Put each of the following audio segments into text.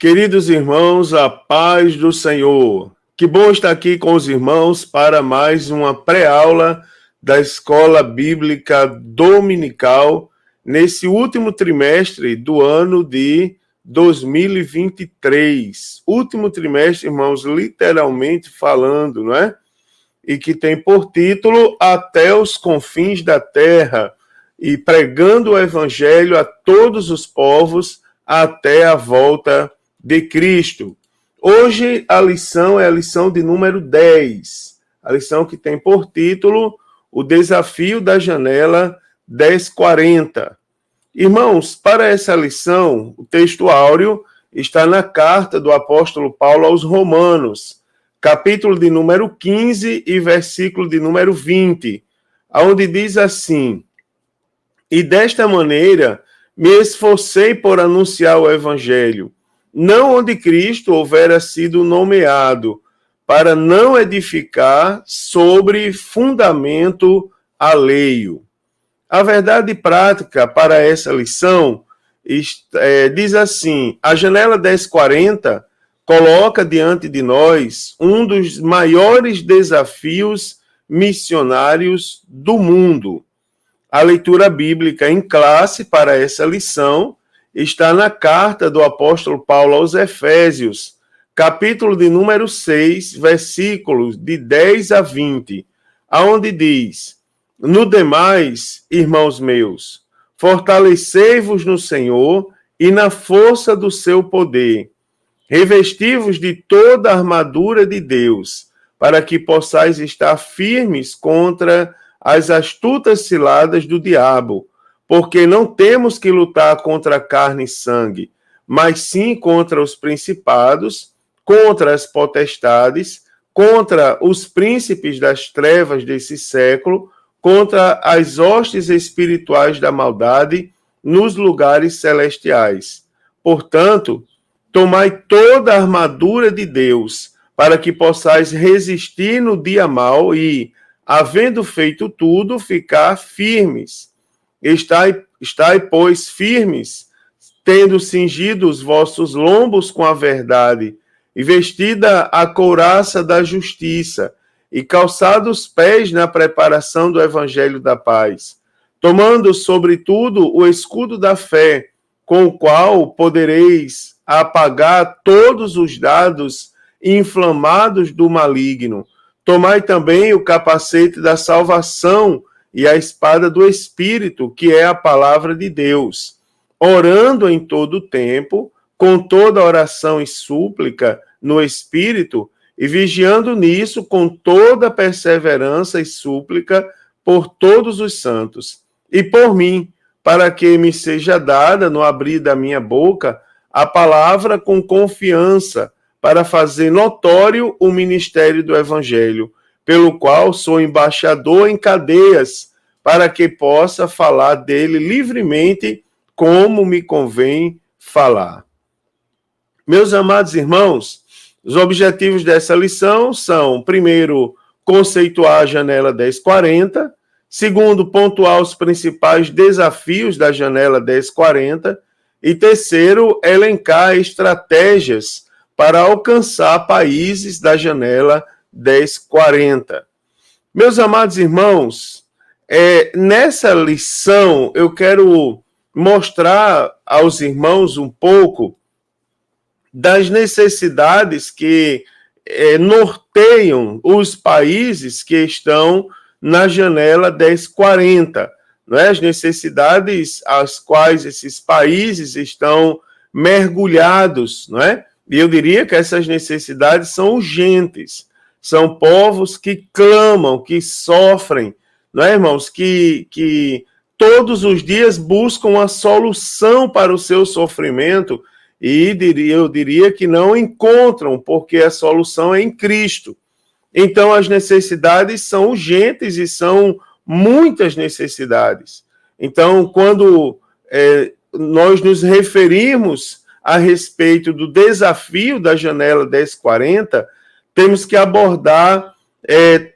Queridos irmãos, a paz do Senhor. Que bom estar aqui com os irmãos para mais uma pré-aula da Escola Bíblica Dominical nesse último trimestre do ano de 2023. Último trimestre, irmãos, literalmente falando, não é? E que tem por título Até os Confins da Terra, e pregando o Evangelho a todos os povos até a volta de Cristo. Hoje a lição é a lição de número 10, a lição que tem por título O Desafio da Janela 1040. Irmãos, para essa lição, o texto áureo está na carta do apóstolo Paulo aos Romanos, capítulo de número 15 e versículo de número 20, onde diz assim: E desta maneira me esforcei por anunciar o evangelho, não onde Cristo houvera sido nomeado, para não edificar sobre fundamento alheio. A verdade prática para essa lição diz assim: a janela 1040 coloca diante de nós um dos maiores desafios missionários do mundo. A leitura bíblica em classe para essa lição está na carta do apóstolo Paulo aos Efésios, capítulo de número 6, versículos de 10 a 20, aonde diz: No demais, irmãos meus, fortalecei-vos no Senhor e na força do seu poder. Revesti-vos de toda a armadura de Deus, para que possais estar firmes contra as astutas ciladas do diabo, porque não temos que lutar contra carne e sangue, mas sim contra os principados, contra as potestades, contra os príncipes das trevas desse século, contra as hostes espirituais da maldade nos lugares celestiais. Portanto, tomai toda a armadura de Deus, para que possais resistir no dia mau e, havendo feito tudo, ficar firmes. Estai, pois, firmes, tendo cingido os vossos lombos com a verdade, e vestida a couraça da justiça, e calçados os pés na preparação do evangelho da paz, tomando, sobretudo, o escudo da fé, com o qual podereis apagar todos os dardos inflamados do maligno. Tomai também o capacete da salvação e a espada do Espírito, que é a palavra de Deus, orando em todo o tempo, com toda oração e súplica no Espírito, e vigiando nisso com toda perseverança e súplica por todos os santos, e por mim, para que me seja dada, no abrir da minha boca, a palavra com confiança, para fazer notório o ministério do Evangelho, pelo qual sou embaixador em cadeias, para que possa falar dele livremente, como me convém falar. Meus amados irmãos, os objetivos dessa lição são, primeiro, conceituar a janela 1040, segundo, pontuar os principais desafios da janela 1040, e terceiro, elencar estratégias para alcançar países da janela 1040. Meus amados irmãos, nessa lição eu quero mostrar aos irmãos um pouco das necessidades que norteiam os países que estão na janela 1040, não é? As necessidades às quais esses países estão mergulhados, não é? E eu diria que essas necessidades são urgentes, são povos que clamam, que sofrem, não é, irmãos? Que todos os dias buscam a solução para o seu sofrimento e eu diria que não encontram, porque a solução é em Cristo. Então, as necessidades são urgentes e são muitas necessidades. Então, quando nós nos referimos a respeito do desafio da janela 1040, temos que abordar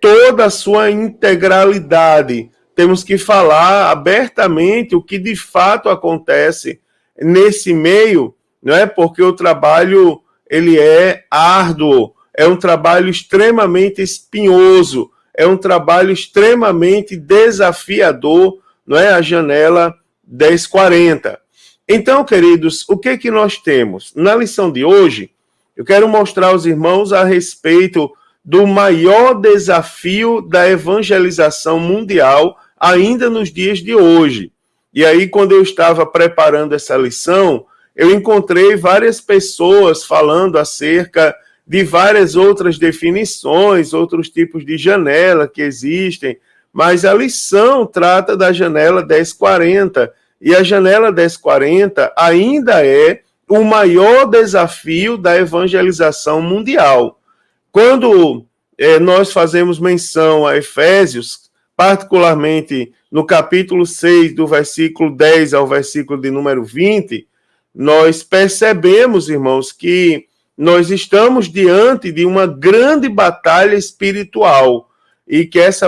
toda a sua integralidade. Temos que falar abertamente o que de fato acontece nesse meio não é? Porque o trabalho ele é árduo, é um trabalho extremamente espinhoso, é um trabalho extremamente desafiador, não é? A janela 1040. Então, queridos, o que nós temos? Na lição de hoje, eu quero mostrar aos irmãos a respeito do maior desafio da evangelização mundial ainda nos dias de hoje. E aí, quando eu estava preparando essa lição, eu encontrei várias pessoas falando acerca de várias outras definições, outros tipos de janela que existem, mas a lição trata da janela 1040, e a janela 1040 ainda é o maior desafio da evangelização mundial. Quando nós fazemos menção a Efésios, particularmente no capítulo 6, do versículo 10 ao versículo de número 20, nós percebemos, irmãos, que nós estamos diante de uma grande batalha espiritual e que essa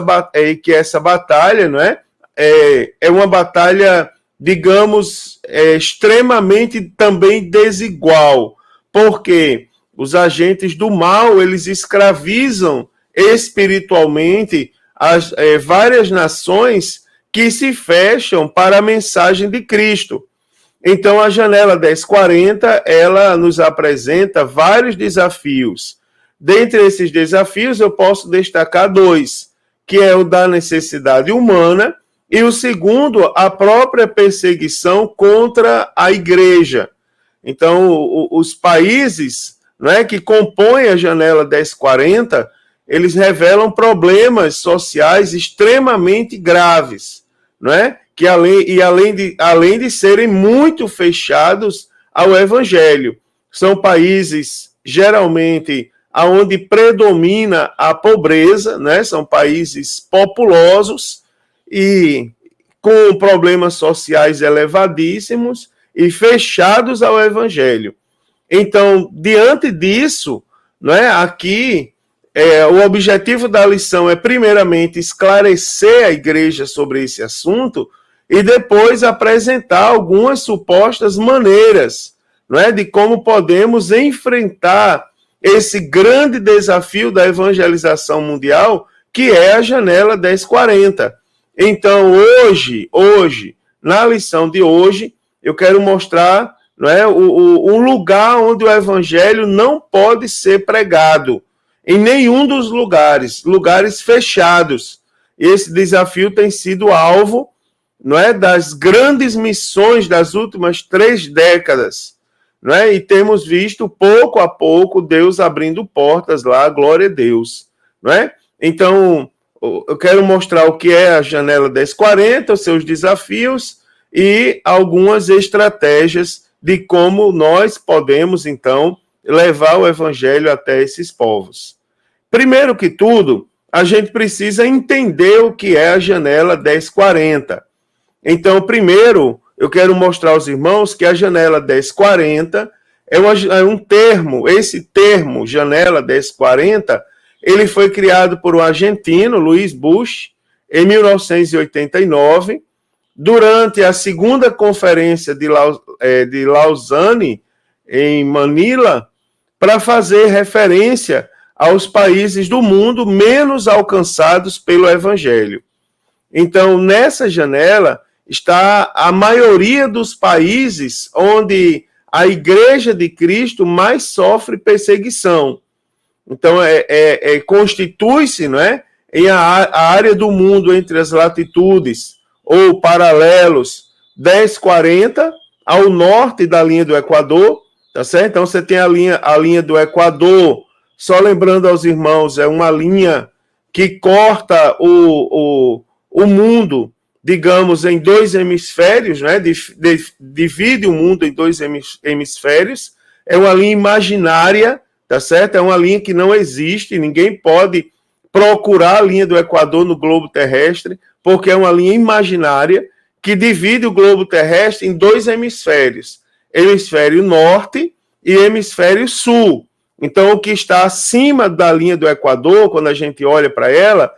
batalha, não é uma batalha, digamos, extremamente também desigual, porque os agentes do mal, eles escravizam espiritualmente várias nações que se fecham para a mensagem de Cristo. Então, a janela 1040, ela nos apresenta vários desafios. Dentre esses desafios, eu posso destacar dois, que é o da necessidade humana e o segundo, a própria perseguição contra a igreja. Então, os países, não é, que compõem a janela 1040, eles revelam problemas sociais extremamente graves, não é? Que além de serem muito fechados ao evangelho, são países geralmente onde predomina a pobreza, né? São países populosos e com problemas sociais elevadíssimos e fechados ao evangelho. Então, diante disso, não é, aqui o objetivo da lição é primeiramente esclarecer a igreja sobre esse assunto e depois apresentar algumas supostas maneiras, não é, de como podemos enfrentar esse grande desafio da evangelização mundial, que é a janela 1040. Então, hoje, na lição de hoje, eu quero mostrar, não é, um lugar onde o evangelho não pode ser pregado, em nenhum dos lugares fechados. Esse desafio tem sido alvo, não é, das grandes missões das últimas 3 décadas, não é? E temos visto pouco a pouco Deus abrindo portas lá, glória a Deus, não é? Então, eu quero mostrar o que é a janela 1040, os seus desafios e algumas estratégias de como nós podemos, então, levar o evangelho até esses povos. Primeiro que tudo, a gente precisa entender o que é a janela 1040. Então, primeiro, eu quero mostrar aos irmãos que a janela 1040 é um termo, esse termo, janela 1040, ele foi criado por um argentino, Luiz Bush, em 1989, durante a segunda conferência de Lausanne, em Manila, para fazer referência aos países do mundo menos alcançados pelo evangelho. Então, nessa janela está a maioria dos países onde a Igreja de Cristo mais sofre perseguição. Então, constitui-se, não é, em a área do mundo entre as latitudes ou paralelos 1040 ao norte da linha do Equador, tá certo? Então, você tem a linha do Equador, só lembrando aos irmãos, é uma linha que corta o mundo, digamos, em 2 hemisférios, né? Divide o mundo em 2 hemisférios, é uma linha imaginária, tá certo? É uma linha que não existe, ninguém pode procurar a linha do Equador no globo terrestre, porque é uma linha imaginária que divide o globo terrestre em 2 hemisférios, hemisfério norte e hemisfério sul. Então, o que está acima da linha do Equador, quando a gente olha para ela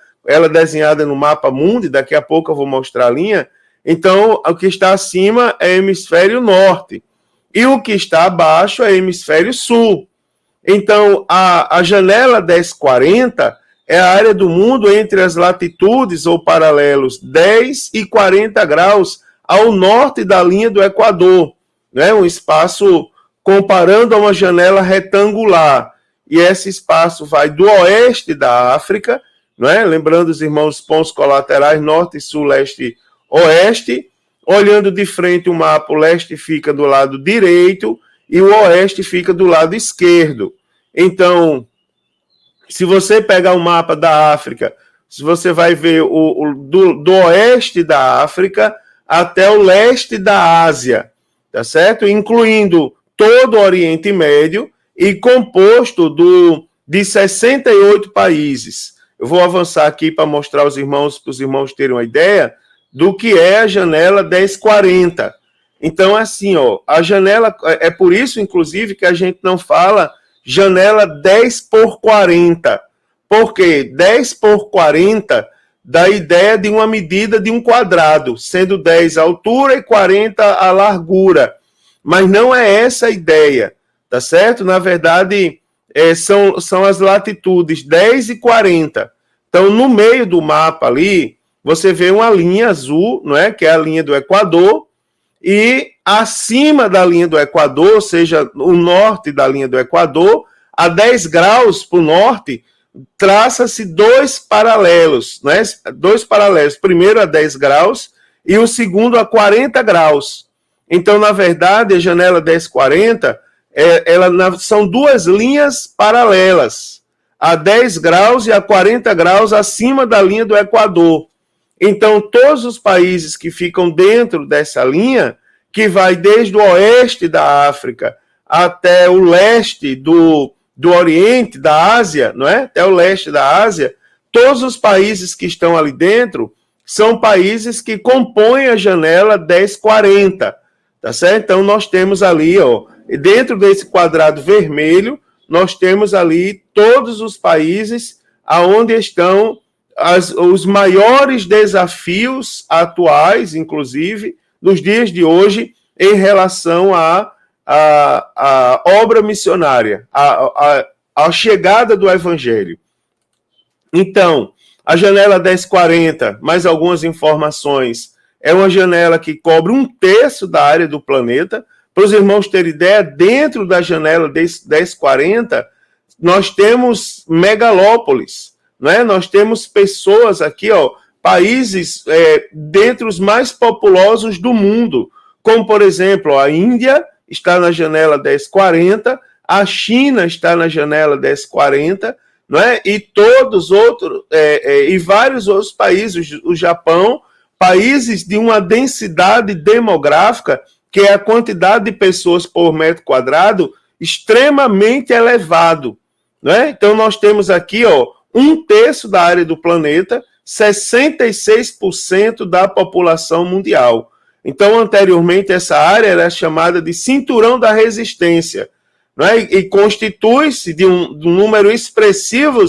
desenhada no mapa mundi, daqui a pouco eu vou mostrar a linha, então, o que está acima é hemisfério norte. e o que está abaixo é hemisfério sul. Então, a janela 1040 é a área do mundo entre as latitudes ou paralelos 10 e 40 graus ao norte da linha do Equador, né? Um espaço comparando a uma janela retangular. E esse espaço vai do oeste da África, né? Lembrando os irmãos pontos colaterais norte, sul, leste, oeste. Olhando de frente o mapa, o leste fica do lado direito e o oeste fica do lado esquerdo. Então, se você pegar o mapa da África, você vai ver do oeste da África até o leste da Ásia, tá certo? Incluindo todo o Oriente Médio e composto de 68 países. Eu vou avançar aqui para mostrar aos irmãos, para os irmãos terem uma ideia do que é a janela 1040. Então, assim, ó, a janela, é por isso, inclusive, que a gente não fala janela 10 por 40. Porque 10 por 40 dá a ideia de uma medida de um quadrado, sendo 10 a altura e 40 a largura. Mas não é essa a ideia, tá certo? Na verdade, são as latitudes 10 e 40. Então, no meio do mapa ali, você vê uma linha azul, não é? Que é a linha do Equador, e acima da linha do Equador, ou seja, o norte da linha do Equador, a 10 graus para o norte, traça-se dois paralelos, né? Dois paralelos, primeiro a 10 graus e o segundo a 40 graus. Então, na verdade, a janela 1040, são duas linhas paralelas, a 10 graus e a 40 graus acima da linha do Equador. Então, todos os países que ficam dentro dessa linha, que vai desde o oeste da África até o leste do Oriente, da Ásia, não é? Até o leste da Ásia, todos os países que estão ali dentro são países que compõem a janela 1040, tá certo? Então, nós temos ali, ó, dentro desse quadrado vermelho, nós temos ali todos os países aonde estão os maiores desafios atuais, inclusive, nos dias de hoje, em relação à obra missionária, à chegada do Evangelho. Então, a janela 1040, mais algumas informações, é uma janela que cobre 1/3 da área do planeta. Para os irmãos terem ideia, dentro da janela 1040, nós temos megalópolis, né? Nós temos pessoas aqui, ó, países dentre os mais populosos do mundo, como, por exemplo, a Índia está na janela 1040, a China está na janela 1040, não é? E todos outros, e vários outros países, o Japão, países de uma densidade demográfica, que é a quantidade de pessoas por metro quadrado, extremamente elevado, não é? Então, nós temos aqui, ó, 1/3 da área do planeta, 66% da população mundial. Então, anteriormente, essa área era chamada de Cinturão da Resistência, não é? E constitui-se de um número expressivo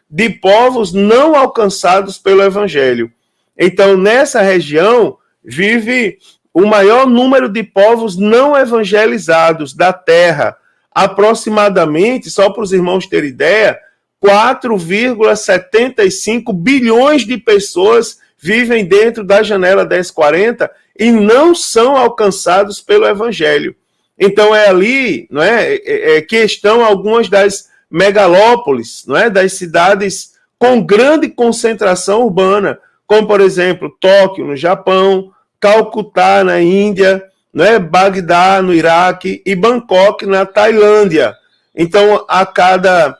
de povos não alcançados pelo Evangelho. Então, nessa região, vive o maior número de povos não evangelizados da Terra. Aproximadamente, só para os irmãos terem ideia, 4,75 bilhões de pessoas vivem dentro da janela 1040 e não são alcançados pelo Evangelho. Então é ali, não é, que estão algumas das megalópolis, não é, das cidades com grande concentração urbana, como, por exemplo, Tóquio, no Japão, Calcutá, na Índia, não é, Bagdá, no Iraque, e Bangkok, na Tailândia. Então, a cada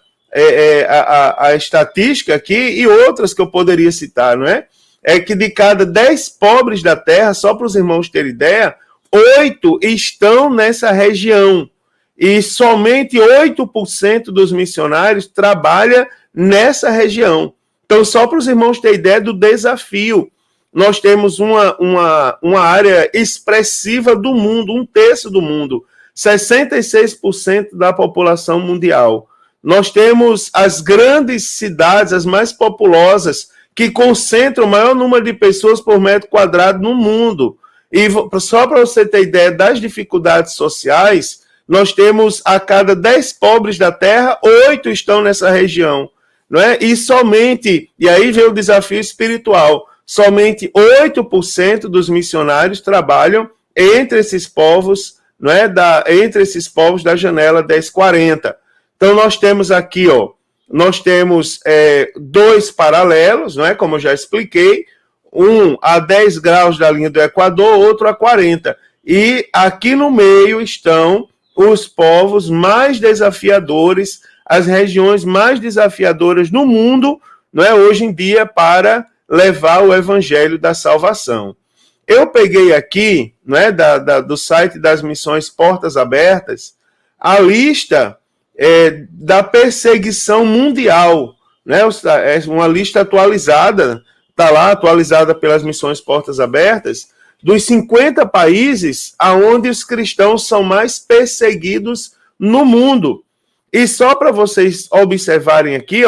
a estatística aqui, e outras que eu poderia citar, não é? É que de cada 10 pobres da Terra, só para os irmãos terem ideia, 8 estão nessa região. E somente 8% dos missionários trabalham nessa região. Então, só para os irmãos terem ideia do desafio, nós temos uma área expressiva do mundo, 1/3 do mundo, 66% da população mundial. Nós temos as grandes cidades, as mais populosas, que concentram o maior número de pessoas por metro quadrado no mundo. E só para você ter ideia das dificuldades sociais, nós temos a cada 10 pobres da terra, 8 estão nessa região, não é? E aí vem o desafio espiritual, somente 8% dos missionários trabalham entre esses povos, não é? Entre esses povos da janela 1040. Então nós temos aqui, nós temos 2 paralelos, não é? Como eu já expliquei, um a 10 graus da linha do Equador, outro a 40. E aqui no meio estão os povos mais desafiadores, as regiões mais desafiadoras no mundo, não é, hoje em dia, para levar o evangelho da salvação. Eu peguei aqui, não é, do site das Missões Portas Abertas, a lista da perseguição mundial, né, é uma lista atualizada, está lá, atualizada pelas Missões Portas Abertas, dos 50 países onde os cristãos são mais perseguidos no mundo. E só para vocês observarem aqui,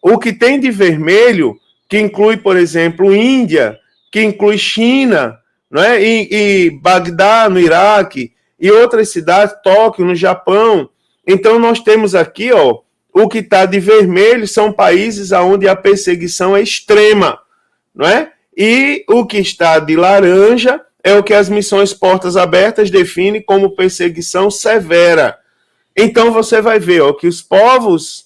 o que tem de vermelho, que inclui, por exemplo, Índia, que inclui China, não é? e Bagdá, no Iraque, e outras cidades, Tóquio, no Japão. Então, nós temos aqui, o que está de vermelho são países onde a perseguição é extrema, não é? E o que está de laranja é o que as Missões Portas Abertas definem como perseguição severa. Então você vai ver que os povos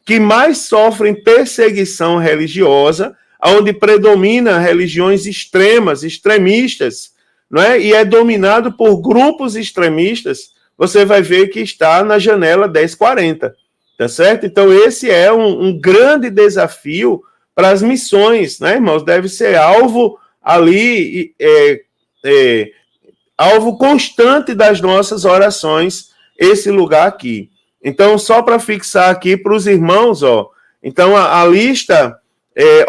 que mais sofrem perseguição religiosa, onde predomina religiões extremistas, não é? E é dominado por grupos extremistas, você vai ver que está na janela 1040, tá certo? Então esse é um grande desafio para as missões, né, irmãos? Deve ser alvo ali, alvo constante das nossas orações, esse lugar aqui. Então, só para fixar aqui para os irmãos, então a lista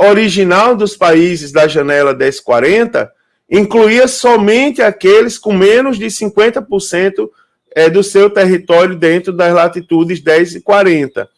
original dos países da janela 1040 incluía somente aqueles com menos de 50% do seu território dentro das latitudes 10 e 40.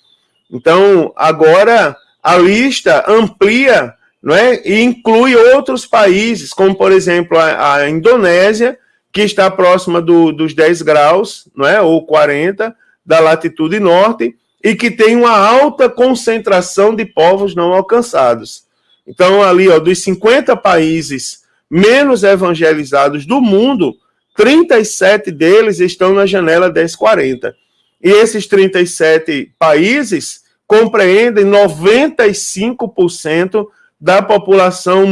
Então, agora a lista amplia, não é? E inclui outros países, como, por exemplo, a Indonésia, que está próxima dos 10 graus, não é? Ou 40, da latitude norte, e que tem uma alta concentração de povos não alcançados. Então, ali, dos 50 países menos evangelizados do mundo, 37 deles estão na janela 1040. E esses 37 países compreendem 95% da população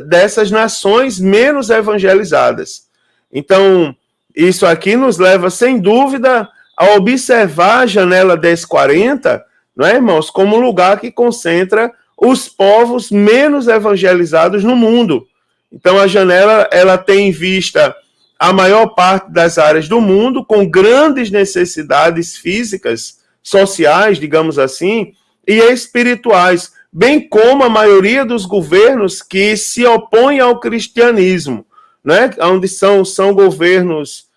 dessas nações menos evangelizadas. Então, isso aqui nos leva, sem dúvida, a observar a janela 1040, não é, irmãos, como lugar que concentra os povos menos evangelizados no mundo. Então, a janela, ela tem em vista a maior parte das áreas do mundo, com grandes necessidades físicas, sociais, digamos assim, e espirituais, bem como a maioria dos governos que se opõem ao cristianismo, né? Onde são governos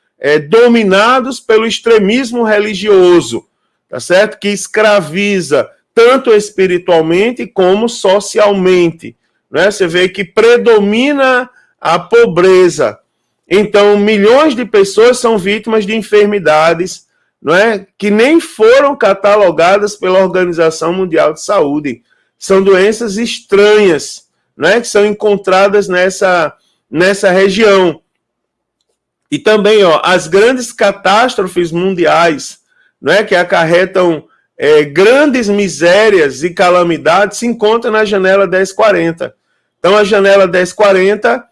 dominados pelo extremismo religioso, tá certo? Que escraviza tanto espiritualmente como socialmente, né? Você vê que predomina a pobreza. Então, milhões de pessoas são vítimas de enfermidades, não é? Que nem foram catalogadas pela Organização Mundial de Saúde. São doenças estranhas, não é? Que são encontradas nessa região. E também, as grandes catástrofes mundiais, não é? Que acarretam grandes misérias e calamidades, se encontram na janela 1040. Então, a janela 1040,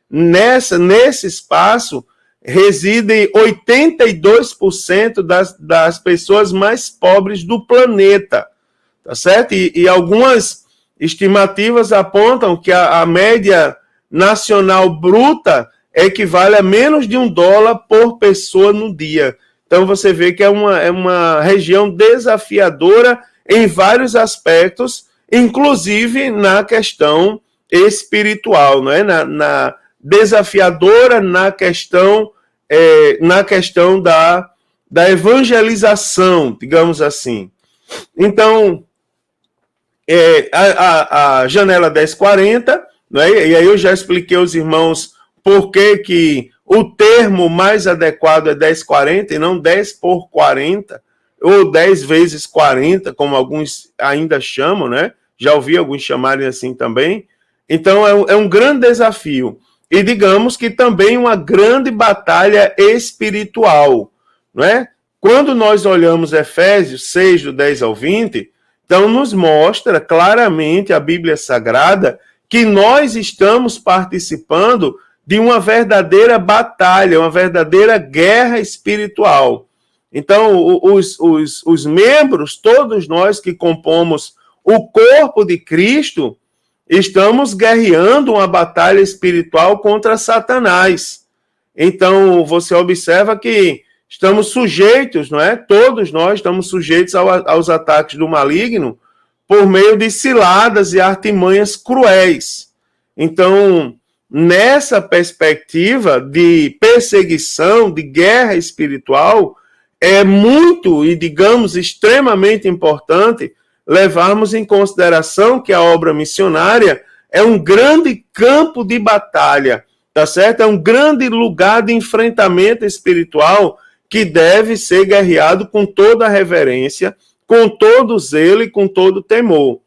nesse espaço, residem 82% das pessoas mais pobres do planeta, tá certo? E algumas estimativas apontam que a média nacional bruta equivale a menos de $1 por pessoa no dia. Então você vê que é uma região desafiadora em vários aspectos, inclusive na questão espiritual, não é? Desafiadora na questão da evangelização, digamos assim. Então, a janela 1040, né? E aí eu já expliquei aos irmãos por que o termo mais adequado é 10:40 e não 10/40, ou 10 vezes 40, como alguns ainda chamam, né? Já ouvi alguns chamarem assim também. Então é um grande desafio. E digamos que também uma grande batalha espiritual, não é? Quando nós olhamos Efésios 6, do 10 ao 20, então nos mostra claramente a Bíblia Sagrada que nós estamos participando de uma verdadeira batalha, uma verdadeira guerra espiritual. Então, os membros, todos nós que compomos o corpo de Cristo, estamos guerreando uma batalha espiritual contra Satanás. Então, você observa que estamos sujeitos, não é? Todos nós estamos sujeitos aos ataques do maligno por meio de ciladas e artimanhas cruéis. Então, nessa perspectiva de perseguição, de guerra espiritual, é muito e, digamos, extremamente importante levarmos em consideração que a obra missionária é um grande campo de batalha, tá certo? É um grande lugar de enfrentamento espiritual que deve ser guerreado com toda a reverência, com todo zelo e com todo temor.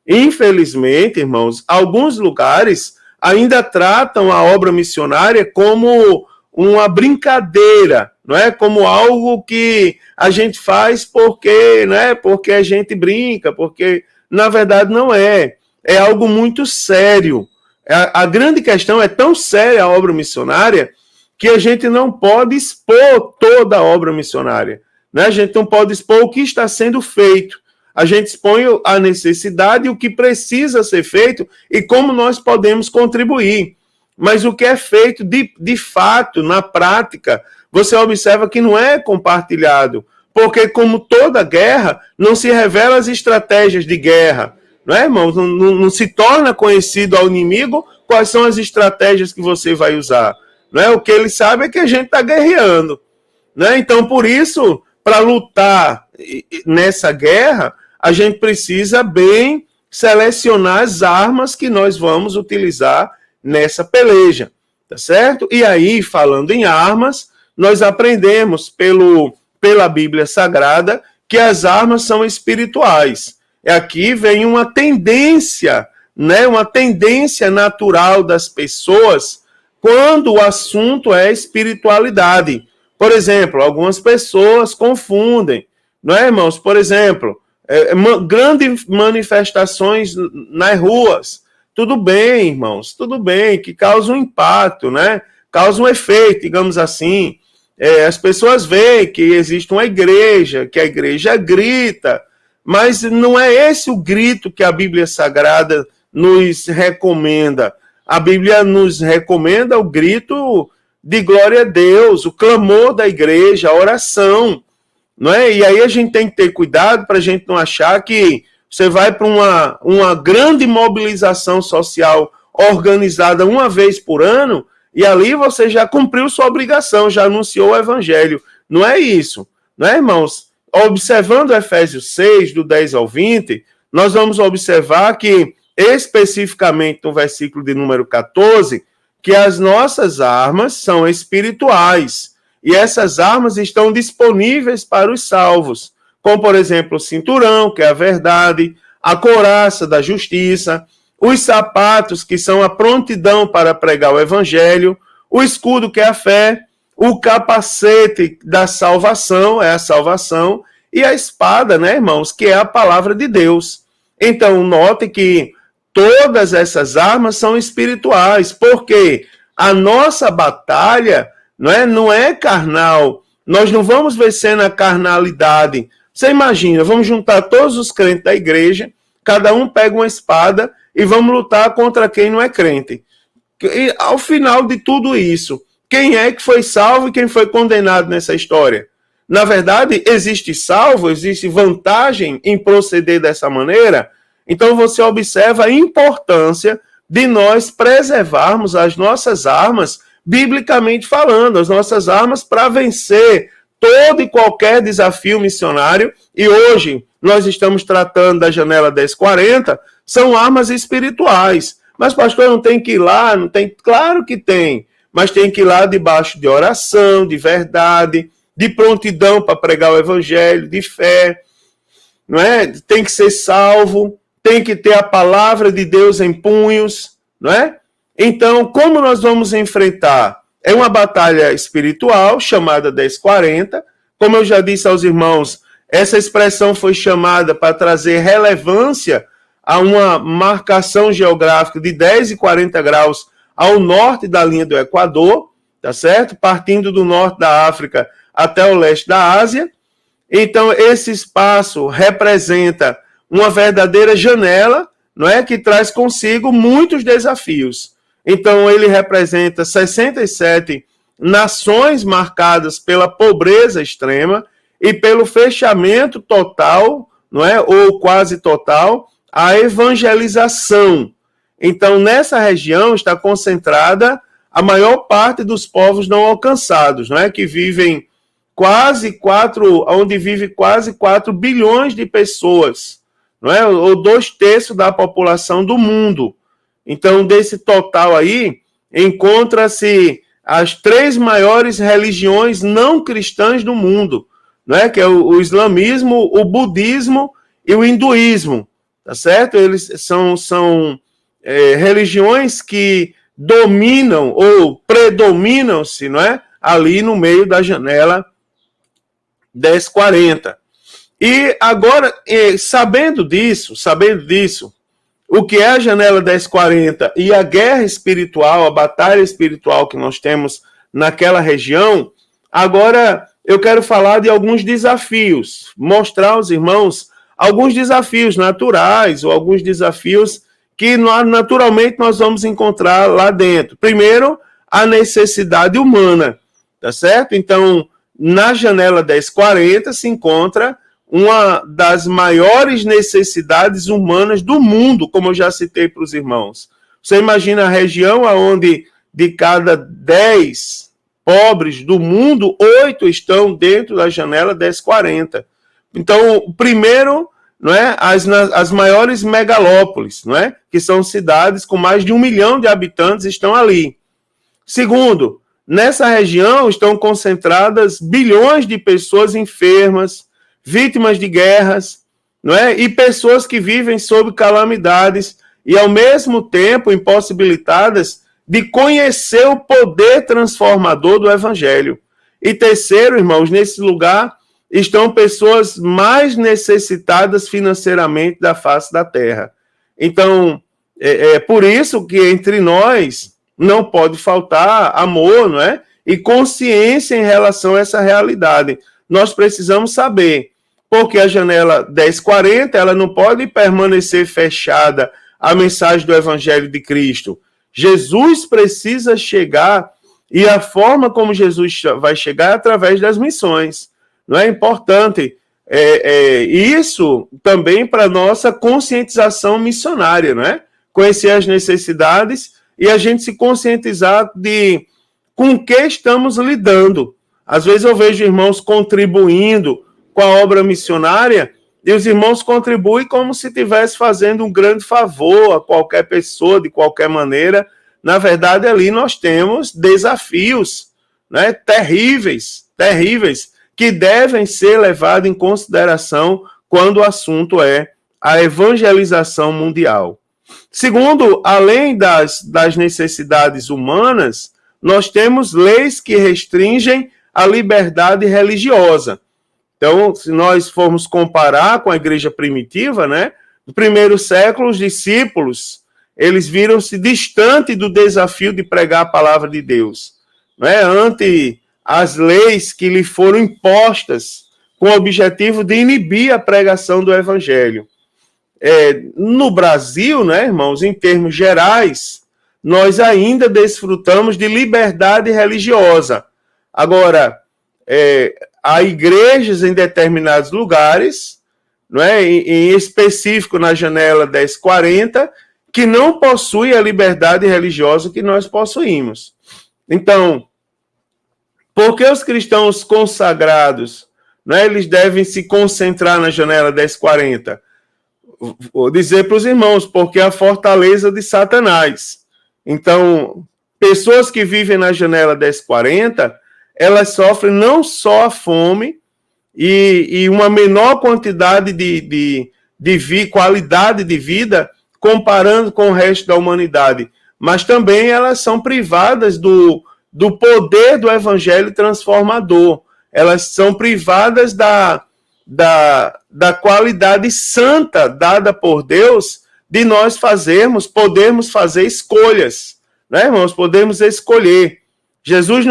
Infelizmente, irmãos, alguns lugares ainda tratam a obra missionária como uma brincadeira, não é? Como algo que a gente faz porque, né? Porque a gente brinca, porque na verdade não é. É algo muito sério. A grande questão é tão séria a obra missionária que a gente não pode expor toda a obra missionária, né? A gente não pode expor o que está sendo feito. A gente expõe a necessidade e o que precisa ser feito e como nós podemos contribuir. Mas o que é feito de fato, na prática, você observa que não é compartilhado. Porque, como toda guerra, não se revela as estratégias de guerra. Não é, irmãos? Não se torna conhecido ao inimigo quais são as estratégias que você vai usar. Não é? O que ele sabe é que a gente está guerreando. Né? Então, por isso, para lutar nessa guerra, a gente precisa bem selecionar as armas que nós vamos utilizar nessa peleja, tá certo? E aí, falando em armas, nós aprendemos pela Bíblia Sagrada que as armas são espirituais. E aqui vem uma tendência, né? Uma tendência natural das pessoas quando o assunto é espiritualidade. Por exemplo, algumas pessoas confundem, não é, irmãos? Por exemplo, grandes manifestações nas ruas. Tudo bem, irmãos, tudo bem, que causa um impacto, né? Causa um efeito, digamos assim. As pessoas veem que existe uma igreja, que a igreja grita, mas não é esse o grito que a Bíblia Sagrada nos recomenda. A Bíblia nos recomenda o grito de glória a Deus, o clamor da igreja, a oração, não é? E aí a gente tem que ter cuidado para a gente não achar que você vai para uma grande mobilização social organizada uma vez por ano e ali você já cumpriu sua obrigação, já anunciou o evangelho. Não é isso, não é, irmãos? Observando Efésios 6, do 10 ao 20, nós vamos observar que, especificamente no versículo de número 14, que as nossas armas são espirituais e essas armas estão disponíveis para os salvos, como, por exemplo, o cinturão, que é a verdade, a couraça da justiça, os sapatos, que são a prontidão para pregar o evangelho, o escudo, que é a fé, o capacete da salvação, é a salvação, e a espada, né, irmãos, que é a palavra de Deus. Então, note que todas essas armas são espirituais, porque a nossa batalha não é carnal. Nós não vamos vencer na carnalidade. Você imagina, vamos juntar todos os crentes da igreja, cada um pega uma espada e vamos lutar contra quem não é crente. E ao final de tudo isso, quem é que foi salvo e quem foi condenado nessa história? Na verdade, existe salvo, existe vantagem em proceder dessa maneira. Então você observa a importância de nós preservarmos as nossas armas, biblicamente falando, as nossas armas para vencer todo e qualquer desafio missionário. E hoje nós estamos tratando da janela 1040, são armas espirituais. Mas, pastor, não tem que ir lá, não tem. Claro que tem, mas tem que ir lá debaixo de oração, de verdade, de prontidão para pregar o evangelho, de fé, não é? Tem que ser salvo, tem que ter a palavra de Deus em punhos, não é? Então, como nós vamos enfrentar? É uma batalha espiritual chamada 1040. Como eu já disse aos irmãos, essa expressão foi chamada para trazer relevância a uma marcação geográfica de 10 e 40 graus ao norte da linha do Equador, tá certo? Partindo do norte da África até o leste da Ásia. Então, esse espaço representa uma verdadeira janela, não é, que traz consigo muitos desafios. Então, ele representa 67 nações marcadas pela pobreza extrema e pelo fechamento total, não é, ou quase total, à evangelização. Então, nessa região está concentrada a maior parte dos povos não alcançados, não é, que vivem onde vive quase 4 bilhões de pessoas, não é? Ou 2/3 da população do mundo. Então, desse total aí, encontra-se as 3 maiores religiões não cristãs do mundo, não é? Que é o islamismo, o budismo e o hinduísmo, tá certo? Eles são religiões que dominam ou predominam-se, não é? Ali no meio da janela 1040. E agora, sabendo disso, o que é a janela 1040 e a guerra espiritual, a batalha espiritual que nós temos naquela região, agora eu quero falar de alguns desafios, mostrar aos irmãos alguns desafios naturais ou alguns desafios que naturalmente nós vamos encontrar lá dentro. Primeiro, a necessidade humana, tá certo? Então, na janela 1040 se encontra uma das maiores necessidades humanas do mundo, como eu já citei para os irmãos. Você imagina a região onde de cada 10 pobres do mundo, 8 estão dentro da janela 1040. Então, primeiro, não é, as maiores megalópolis, não é, que são cidades com mais de 1 milhão de habitantes, estão ali. Segundo, nessa região estão concentradas bilhões de pessoas enfermas, vítimas de guerras, não é? E pessoas que vivem sob calamidades e, ao mesmo tempo, impossibilitadas de conhecer o poder transformador do Evangelho. E terceiro, irmãos, nesse lugar estão pessoas mais necessitadas financeiramente da face da terra. Então, é por isso que entre nós não pode faltar amor, não é? E consciência em relação a essa realidade. Nós precisamos saber, porque a janela 1040, ela não pode permanecer fechada à mensagem do Evangelho de Cristo. Jesus precisa chegar, e a forma como Jesus vai chegar é através das missões. Não é importante isso também para a nossa conscientização missionária, não é? Conhecer as necessidades e a gente se conscientizar de com que estamos lidando. Às vezes eu vejo irmãos contribuindo com a obra missionária e os irmãos contribuem como se estivesse fazendo um grande favor a qualquer pessoa, de qualquer maneira. Na verdade, ali nós temos desafios, né, terríveis, que devem ser levados em consideração quando o assunto é a evangelização mundial. Segundo, além das necessidades humanas, nós temos leis que restringem a liberdade religiosa. Então, se nós formos comparar com a igreja primitiva, né, no primeiro século, os discípulos, eles viram-se distante do desafio de pregar a palavra de Deus, né, ante as leis que lhe foram impostas com o objetivo de inibir a pregação do evangelho. No Brasil, né, irmãos, em termos gerais, nós ainda desfrutamos de liberdade religiosa. Agora, há igrejas em determinados lugares, não é, em específico na janela 1040, que não possuem a liberdade religiosa que nós possuímos. Então, por que os cristãos consagrados, não é, eles devem se concentrar na janela 1040? vou dizer para os irmãos, porque é a fortaleza de Satanás. Então, pessoas que vivem na janela 1040, elas sofrem não só a fome e uma menor quantidade de qualidade de vida comparando com o resto da humanidade, mas também elas são privadas do poder do evangelho transformador. Elas são privadas da qualidade santa dada por Deus de nós podermos fazer escolhas, né, irmãos? Podemos escolher. Jesus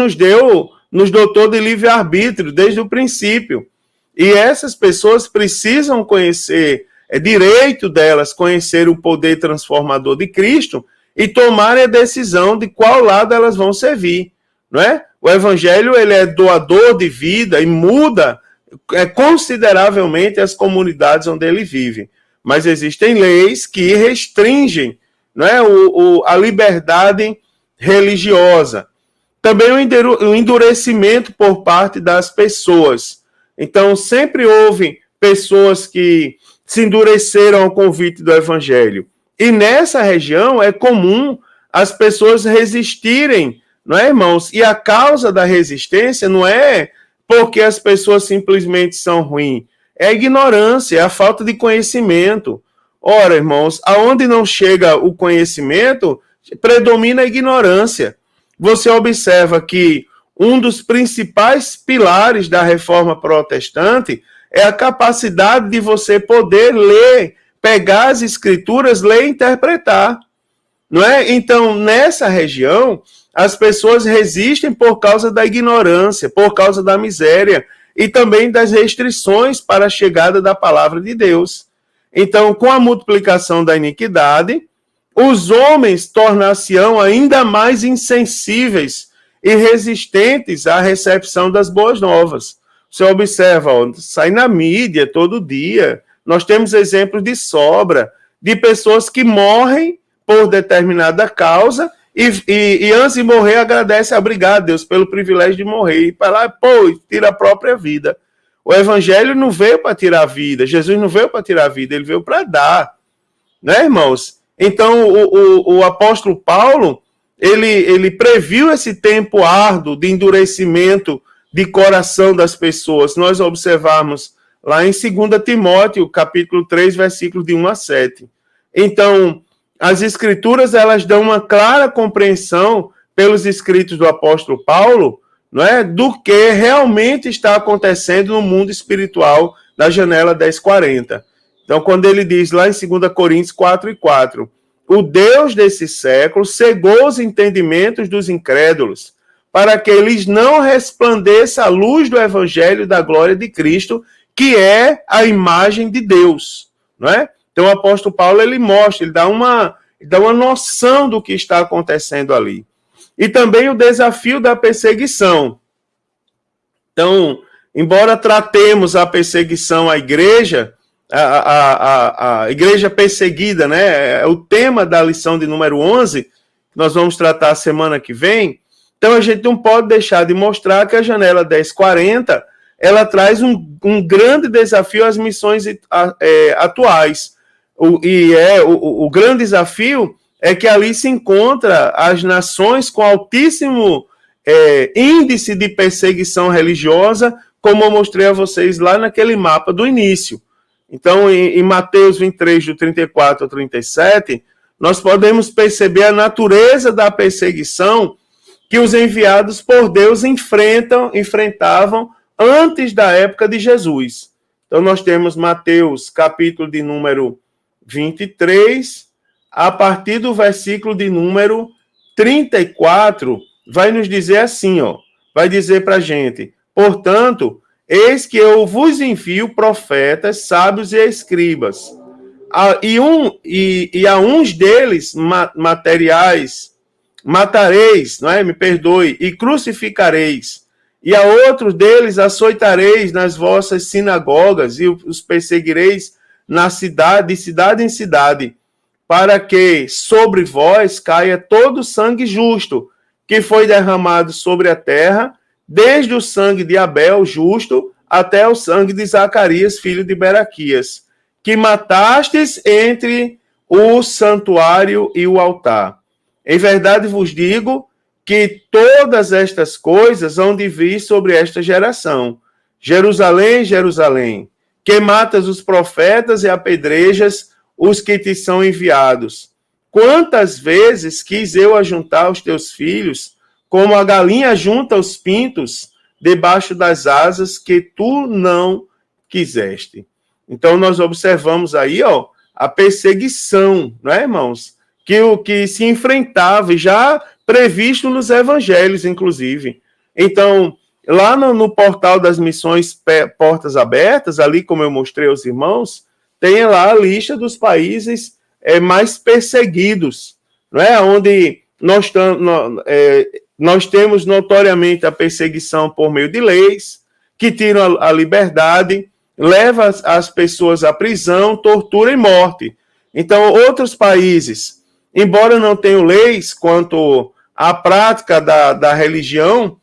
nos dotou de livre-arbítrio desde o princípio. E essas pessoas precisam conhecer, é direito delas conhecer o poder transformador de Cristo e tomarem a decisão de qual lado elas vão servir, não é? O evangelho, ele é doador de vida e muda consideravelmente as comunidades onde ele vive. Mas existem leis que restringem, não é, a liberdade religiosa. Também o endurecimento por parte das pessoas. Então, sempre houve pessoas que se endureceram ao convite do evangelho. E nessa região é comum as pessoas resistirem, não é, irmãos? E a causa da resistência não é porque as pessoas simplesmente são ruins. É a ignorância, é a falta de conhecimento. Ora, irmãos, aonde não chega o conhecimento, predomina a ignorância. Você observa que um dos principais pilares da reforma protestante é a capacidade de você poder ler, pegar as escrituras, ler e interpretar. Não é? Então, nessa região, as pessoas resistem por causa da ignorância, por causa da miséria e também das restrições para a chegada da palavra de Deus. Então, com a multiplicação da iniquidade, os homens tornar-se-ão ainda mais insensíveis e resistentes à recepção das boas novas. Você observa, sai na mídia todo dia, nós temos exemplos de sobra, de pessoas que morrem por determinada causa e antes de morrer agradece, obrigado, Deus, pelo privilégio de morrer. E para lá, tira a própria vida. O evangelho não veio para tirar a vida, Jesus não veio para tirar a vida, ele veio para dar. Né, irmãos? Então, o apóstolo Paulo, ele previu esse tempo árduo de endurecimento de coração das pessoas. Nós observamos lá em 2 Timóteo, capítulo 3, versículos de 1 a 7. Então, as escrituras, elas dão uma clara compreensão pelos escritos do apóstolo Paulo, não é, do que realmente está acontecendo no mundo espiritual da janela 1040. Então, quando ele diz lá em 2 Coríntios 4:4, o Deus desse século cegou os entendimentos dos incrédulos, para que eles não resplandeça a luz do evangelho da glória de Cristo, que é a imagem de Deus, não é? Então, o apóstolo Paulo, ele mostra, ele dá uma noção do que está acontecendo ali. E também o desafio da perseguição. Então, embora tratemos a perseguição à igreja, a igreja perseguida, né? É o tema da lição de número 11, que nós vamos tratar semana que vem. Então, a gente não pode deixar de mostrar que a janela 1040, ela traz um grande desafio às missões atuais. O grande desafio é que ali se encontra as nações com altíssimo índice de perseguição religiosa, como eu mostrei a vocês lá naquele mapa do início. Então, em Mateus 23, do 34 ao 37, nós podemos perceber a natureza da perseguição que os enviados por Deus enfrentavam antes da época de Jesus. Então, nós temos Mateus, capítulo de número 23, a partir do versículo de número 34, vai nos dizer assim, vai dizer para a gente, portanto, eis que eu vos envio profetas, sábios e escribas, e a uns deles matareis, não é? Me perdoe, e crucificareis, e a outros deles açoitareis nas vossas sinagogas, e os perseguireis na cidade, de cidade em cidade, para que sobre vós caia todo o sangue justo, que foi derramado sobre a terra, desde o sangue de Abel, justo, até o sangue de Zacarias, filho de Beraquias, que matastes entre o santuário e o altar. Em verdade vos digo que todas estas coisas hão de vir sobre esta geração. Jerusalém, Jerusalém, que matas os profetas e apedrejas os que te são enviados. Quantas vezes quis eu ajuntar os teus filhos, como a galinha junta os pintos debaixo das asas, que tu não quiseste. Então nós observamos aí, a perseguição, não é, irmãos? Que o que se enfrentava, já previsto nos evangelhos, inclusive. Então, lá no portal das missões Portas Abertas, ali como eu mostrei aos irmãos, tem lá a lista dos países mais perseguidos, não é? Onde nós temos notoriamente a perseguição por meio de leis, que tiram a liberdade, leva as pessoas à prisão, tortura e morte. Então, outros países, embora não tenham leis quanto à prática da religião,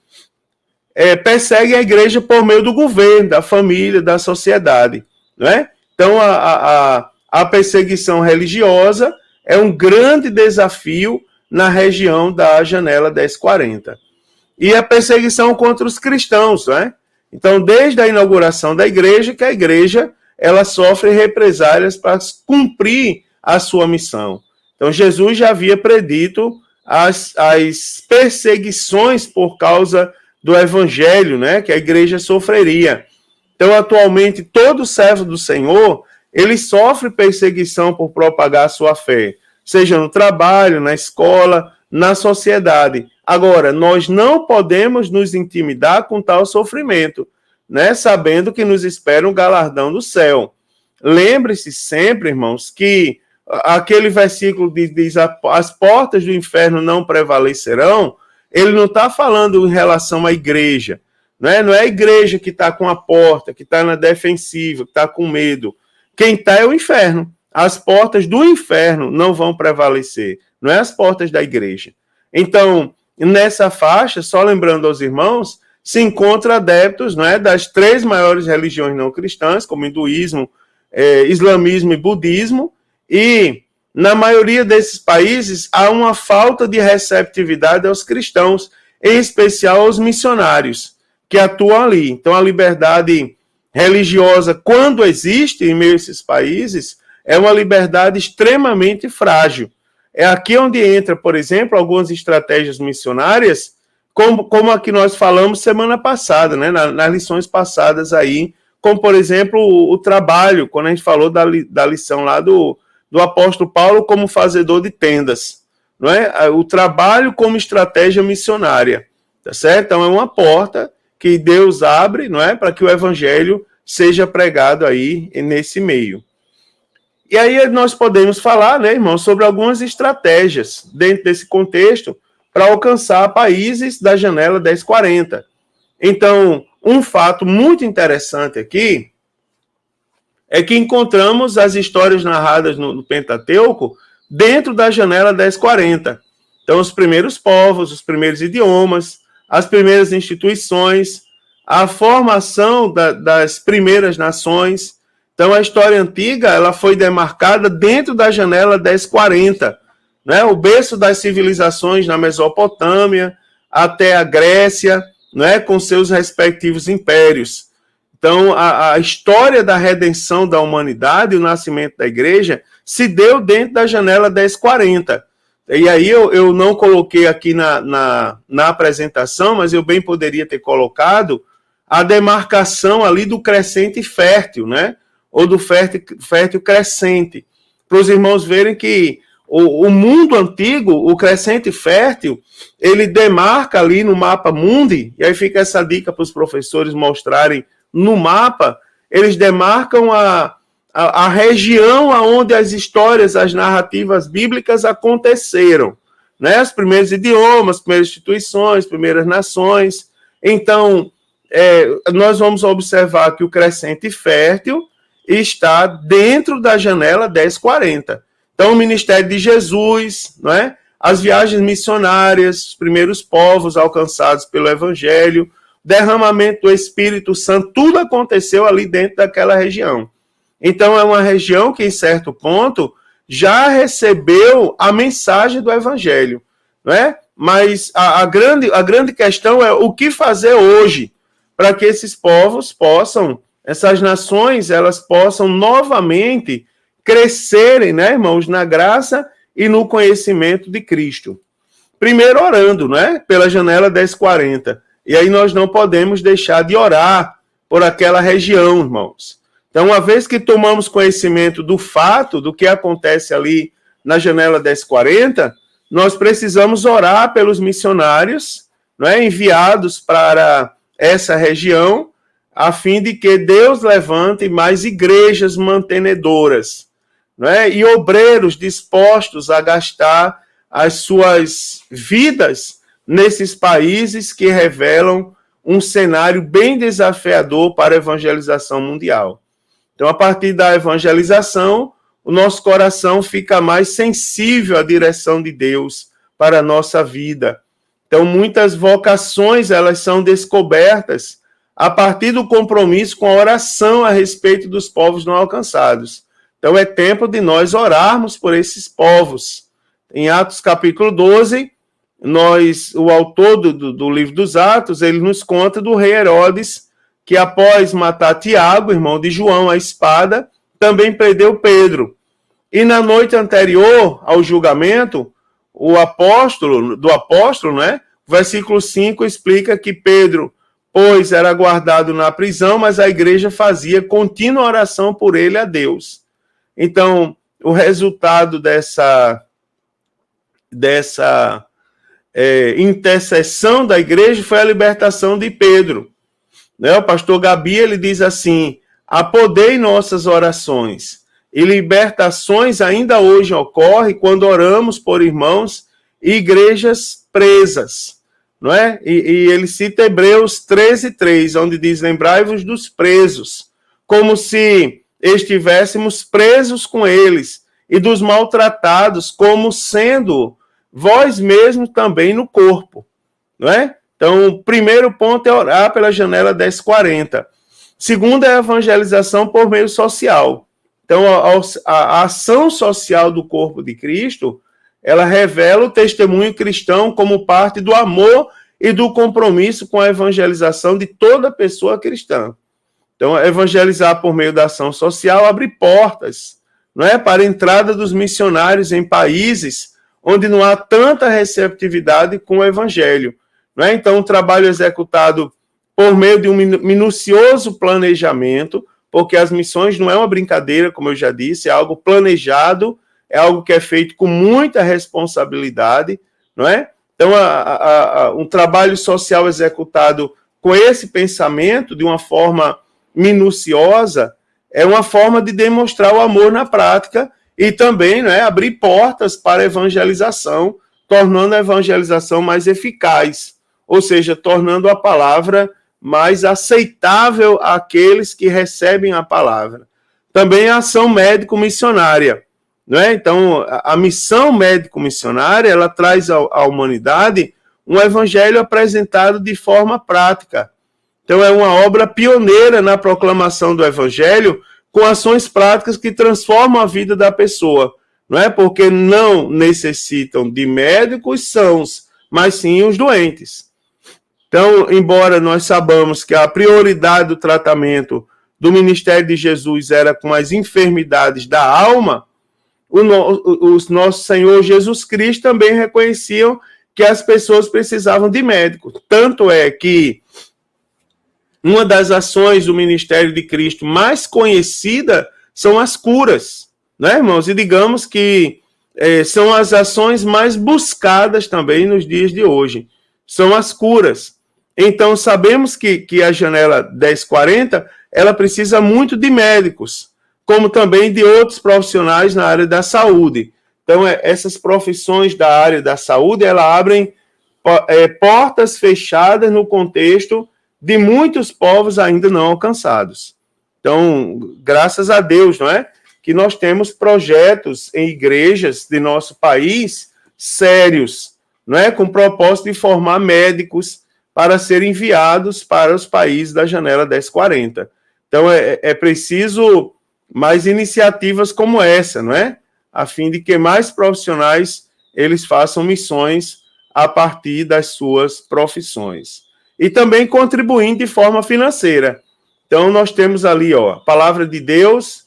perseguem a igreja por meio do governo, da família, da sociedade, não é? Então, a perseguição religiosa é um grande desafio na região da janela 1040. E a perseguição contra os cristãos, não é? Então, desde a inauguração da igreja, que a igreja ela sofre represálias para cumprir a sua missão. Então, Jesus já havia predito as perseguições por causa do evangelho, né, que a igreja sofreria. Então, atualmente, todo servo do Senhor, ele sofre perseguição por propagar a sua fé, seja no trabalho, na escola, na sociedade. Agora, nós não podemos nos intimidar com tal sofrimento, né, sabendo que nos espera um galardão do céu. Lembre-se sempre, irmãos, que aquele versículo diz as portas do inferno não prevalecerão, ele não está falando em relação à igreja, né? Não é a igreja que está com a porta, que está na defensiva, que está com medo. Quem está é o inferno. As portas do inferno não vão prevalecer, não é as portas da igreja. Então, nessa faixa, só lembrando aos irmãos, se encontra adeptos, não é, das 3 maiores religiões não cristãs, como hinduísmo, islamismo e budismo, e na maioria desses países há uma falta de receptividade aos cristãos, em especial aos missionários que atuam ali. Então, a liberdade religiosa, quando existe em meio a esses países, é uma liberdade extremamente frágil. É aqui onde entra, por exemplo, algumas estratégias missionárias, como a que nós falamos semana passada, né, nas lições passadas aí, como, por exemplo, o trabalho, quando a gente falou da lição lá do apóstolo Paulo como fazedor de tendas, não é? O trabalho como estratégia missionária, tá certo? Então, é uma porta que Deus abre, não é? Para que o evangelho seja pregado aí nesse meio. E aí nós podemos falar, né, irmão, sobre algumas estratégias dentro desse contexto para alcançar países da janela 1040. Então, um fato muito interessante aqui é que encontramos as histórias narradas no Pentateuco dentro da janela 1040. Então, os primeiros povos, os primeiros idiomas, as primeiras instituições, a formação das primeiras nações. Então, a história antiga ela foi demarcada dentro da janela 1040, né? O berço das civilizações na Mesopotâmia até a Grécia, né? Com seus respectivos impérios. Então, a história da redenção da humanidade, o nascimento da igreja, se deu dentro da janela 1040. E aí eu não coloquei aqui na apresentação, mas eu bem poderia ter colocado a demarcação ali do crescente fértil, né? Ou do fértil crescente, para os irmãos verem que o mundo antigo, o crescente fértil, ele demarca ali no mapa mundi, e aí fica essa dica para os professores mostrarem no mapa, eles demarcam a região onde as histórias, as narrativas bíblicas aconteceram, né? Os primeiros idiomas, as primeiras instituições, as primeiras nações. Então, nós vamos observar que o crescente fértil está dentro da janela 1040. Então, o ministério de Jesus, não é? As viagens missionárias, os primeiros povos alcançados pelo evangelho, derramamento do Espírito Santo, tudo aconteceu ali dentro daquela região. Então, é uma região que, em certo ponto, já recebeu a mensagem do Evangelho, não é? Mas a grande questão é o que fazer hoje para que esses povos possam, essas nações, elas possam novamente crescerem, né, irmãos, na graça e no conhecimento de Cristo. Primeiro orando, né, pela janela 1040. E aí nós não podemos deixar de orar por aquela região, irmãos. Então, uma vez que tomamos conhecimento do fato, do que acontece ali na janela 1040, nós precisamos orar pelos missionários, não é, enviados para essa região, a fim de que Deus levante mais igrejas mantenedoras, não é, e obreiros dispostos a gastar as suas vidas nesses países que revelam um cenário bem desafiador para a evangelização mundial. Então, a partir da evangelização, o nosso coração fica mais sensível à direção de Deus para a nossa vida. Então, muitas vocações, elas são descobertas a partir do compromisso com a oração a respeito dos povos não alcançados. Então, é tempo de nós orarmos por esses povos. Em Atos capítulo 12, o autor do livro dos Atos, ele nos conta do rei Herodes, que após matar Tiago, irmão de João, a espada, também prendeu Pedro. E na noite anterior ao julgamento, o apóstolo, né, versículo 5 explica que Pedro, pois era guardado na prisão, mas a igreja fazia contínua oração por ele a Deus. Então, o resultado dessa intercessão da igreja foi a libertação de Pedro. Né? O pastor Gabi, ele diz assim: há poder em nossas orações, e libertações ainda hoje ocorrem quando oramos por irmãos e igrejas presas. Não é? E ele cita Hebreus 13:3, onde diz: lembrai-vos dos presos, como se estivéssemos presos com eles, e dos maltratados, como sendo vós mesmos também no corpo. Não é? Então, o primeiro ponto é orar pela janela 1040. Segundo é a evangelização por meio social. Então, a ação social do corpo de Cristo, ela revela o testemunho cristão como parte do amor e do compromisso com a evangelização de toda pessoa cristã. Então, evangelizar por meio da ação social abre portas, não é, para a entrada dos missionários em países onde não há tanta receptividade com o evangelho. Não é? Então, um trabalho executado por meio de um minucioso planejamento, porque as missões não é uma brincadeira, como eu já disse, é algo planejado, é algo que é feito com muita responsabilidade, não é? Então, um trabalho social executado com esse pensamento, de uma forma minuciosa, é uma forma de demonstrar o amor na prática e também, não é, abrir portas para a evangelização, tornando a evangelização mais eficaz, ou seja, tornando a palavra mais aceitável àqueles que recebem a palavra. Também a ação médico-missionária, não é? Então, a missão médico-missionária, ela traz à humanidade um evangelho apresentado de forma prática. Então, é uma obra pioneira na proclamação do evangelho, com ações práticas que transformam a vida da pessoa, não é? Porque não necessitam de médicos sãos, mas sim os doentes. Então, embora nós saibamos que a prioridade do tratamento do ministério de Jesus era com as enfermidades da alma, o nosso Senhor Jesus Cristo também reconheciam que as pessoas precisavam de médicos. Tanto é que uma das ações do ministério de Cristo mais conhecida são as curas, né, irmãos? E digamos que são as ações mais buscadas também nos dias de hoje. São as curas. Então, sabemos que a janela 1040, ela precisa muito de médicos, como também de outros profissionais na área da saúde. Então, essas profissões da área da saúde, elas abrem portas fechadas no contexto de muitos povos ainda não alcançados. Então, graças a Deus, não é? Que nós temos projetos em igrejas de nosso país sérios, não é? Com o propósito de formar médicos para serem enviados para os países da janela 1040. Então, é preciso mais iniciativas como essa, não é? A fim de que mais profissionais eles façam missões a partir das suas profissões. E também contribuindo de forma financeira. Então, nós temos ali, a palavra de Deus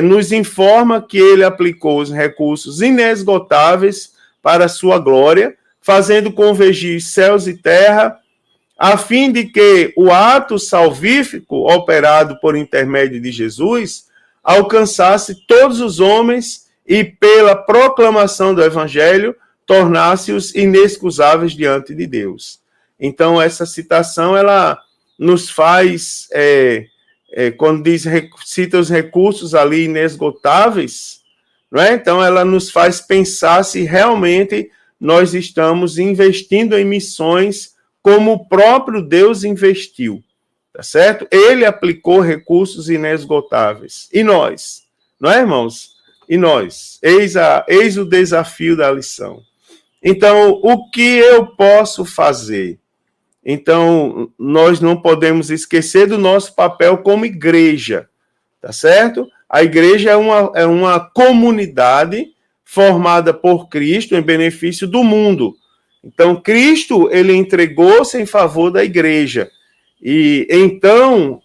nos informa que ele aplicou os recursos inesgotáveis para a sua glória, fazendo convergir céus e terra, a fim de que o ato salvífico operado por intermédio de Jesus alcançasse todos os homens e, pela proclamação do evangelho, tornasse-os inexcusáveis diante de Deus. Então, essa citação, ela nos faz, quando cita os recursos ali inesgotáveis, não é? Então, ela nos faz pensar se realmente nós estamos investindo em missões como o próprio Deus investiu, tá certo? Ele aplicou recursos inesgotáveis. E nós? Não é, irmãos? E nós? Eis o desafio da lição. Então, o que eu posso fazer? Então, nós não podemos esquecer do nosso papel como igreja, tá certo? A igreja é uma comunidade formada por Cristo em benefício do mundo. Então, Cristo, ele entregou-se em favor da igreja. E, então,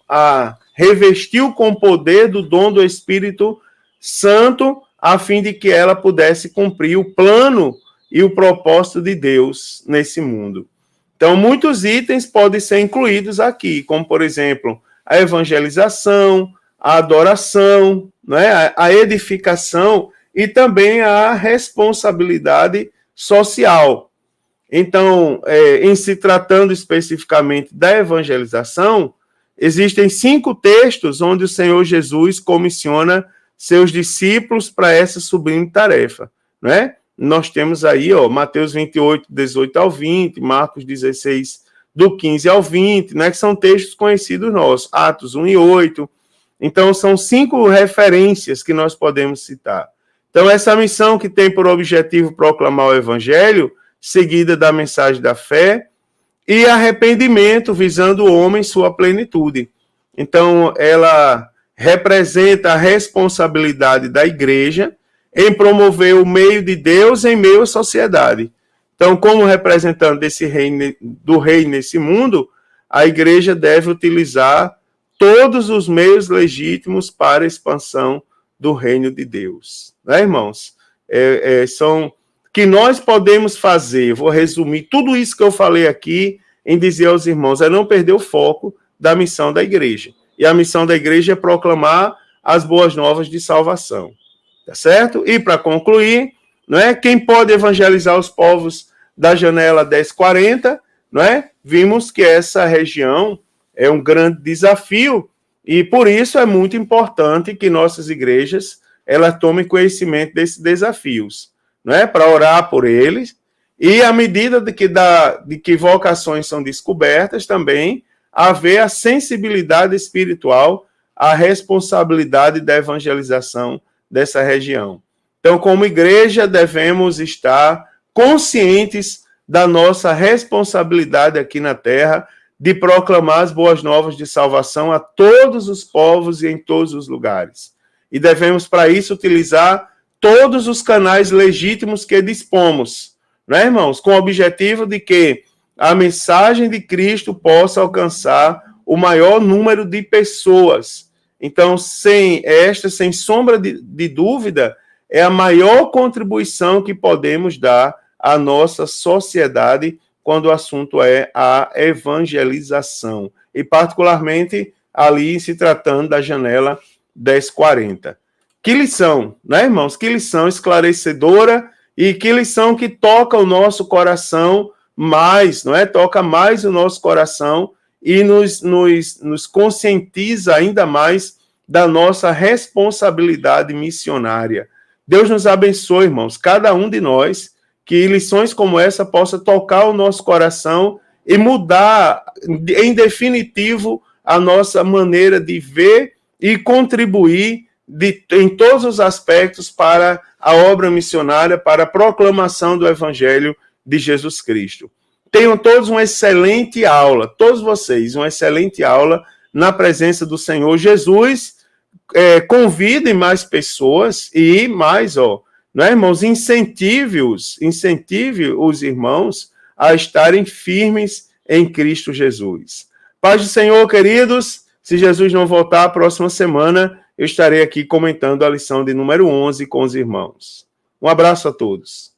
revestiu com poder do dom do Espírito Santo, a fim de que ela pudesse cumprir o plano e o propósito de Deus nesse mundo. Então, muitos itens podem ser incluídos aqui, como, por exemplo, a evangelização, a adoração, né, a edificação e também a responsabilidade social. Então, em se tratando especificamente da evangelização, existem 5 textos onde o Senhor Jesus comissiona seus discípulos para essa sublime tarefa, né? Nós temos aí, Mateus 28, 18 ao 20, Marcos 16, do 15 ao 20, né, que são textos conhecidos nossos, Atos 1 e 8. Então, são 5 referências que nós podemos citar. Então, essa missão que tem por objetivo proclamar o evangelho, seguida da mensagem da fé, e arrependimento, visando o homem em sua plenitude. Então, ela representa a responsabilidade da igreja em promover o meio de Deus em meio à sociedade. Então, como representante desse reino, do rei nesse mundo, a igreja deve utilizar todos os meios legítimos para a expansão do reino de Deus. Né, irmãos? São que nós podemos fazer, vou resumir tudo isso que eu falei aqui, em dizer aos irmãos, não perder o foco da missão da igreja. E a missão da igreja é proclamar as boas novas de salvação. Tá certo? E para concluir, não é? Quem pode evangelizar os povos da janela 1040, não é? Vimos que essa região é um grande desafio e por isso é muito importante que nossas igrejas elas tomem conhecimento desses desafios, não é? Para orar por eles e à medida de que vocações são descobertas também haver a sensibilidade espiritual, a responsabilidade da evangelização dessa região. Então, como igreja, devemos estar conscientes da nossa responsabilidade aqui na terra de proclamar as boas novas de salvação a todos os povos e em todos os lugares. E devemos, para isso, utilizar todos os canais legítimos que dispomos, né, irmãos? Com o objetivo de que a mensagem de Cristo possa alcançar o maior número de pessoas. Então, sem sombra de dúvida, é a maior contribuição que podemos dar à nossa sociedade quando o assunto é a evangelização. E, particularmente, ali se tratando da janela 1040. Que lição, né, irmãos? Que lição esclarecedora e que lição que toca o nosso coração mais, não é? Toca mais o nosso coração e nos conscientiza ainda mais da nossa responsabilidade missionária. Deus nos abençoe, irmãos, cada um de nós, que lições como essa possa tocar o nosso coração e mudar, em definitivo, a nossa maneira de ver e contribuir em todos os aspectos para a obra missionária, para a proclamação do Evangelho de Jesus Cristo. Tenham todos uma excelente aula, todos vocês, uma excelente aula na presença do Senhor Jesus, convidem mais pessoas e mais, né, irmãos, incentive os irmãos a estarem firmes em Cristo Jesus. Paz do Senhor, queridos. Se Jesus não voltar a próxima semana, eu estarei aqui comentando a lição de número 11 com os irmãos. Um abraço a todos.